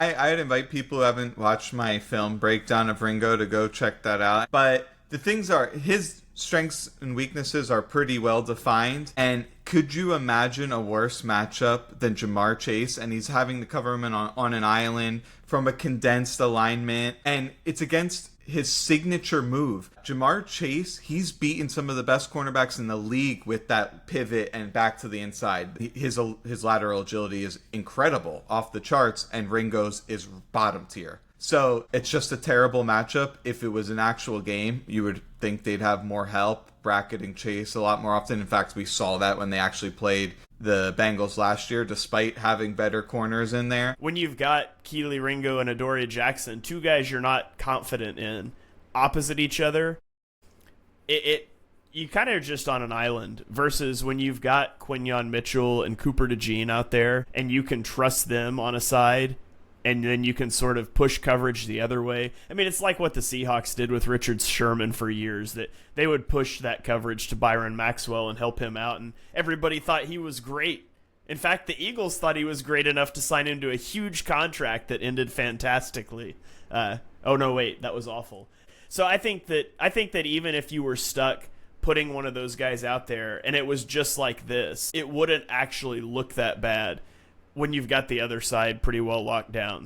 I'd invite people who haven't watched my film breakdown of Ringo to go check that out. But the things are, his strengths and weaknesses are pretty well defined. And could you imagine a worse matchup than Jamar Chase? And he's having to cover him on an island from a condensed alignment. And it's against his signature move. Jamar Chase, he's beaten some of the best cornerbacks in the league with that pivot and back to the inside. His lateral agility is incredible, off the charts, and Ringo's is bottom tier. So it's just a terrible matchup. If it was an actual game, you would think they'd have more help bracketing Chase a lot more often. In fact, we saw that when they actually played the Bengals last year, despite having better corners in there. When you've got Kelee, Ringo, and Adoree Jackson, two guys you're not confident in, opposite each other, you kind of just on an island, versus when you've got Quinyon Mitchell and Cooper DeJean out there and you can trust them on a side, and then you can sort of push coverage the other way. I mean, it's like what the Seahawks did with Richard Sherman for years, that they would push that coverage to Byron Maxwell and help him out, and everybody thought he was great. In fact, the Eagles thought he was great enough to sign him to a huge contract that ended fantastically. Oh no, wait, that was awful. So I think that even if you were stuck putting one of those guys out there and it was just like this, it wouldn't actually look that bad when you've got the other side pretty well locked down.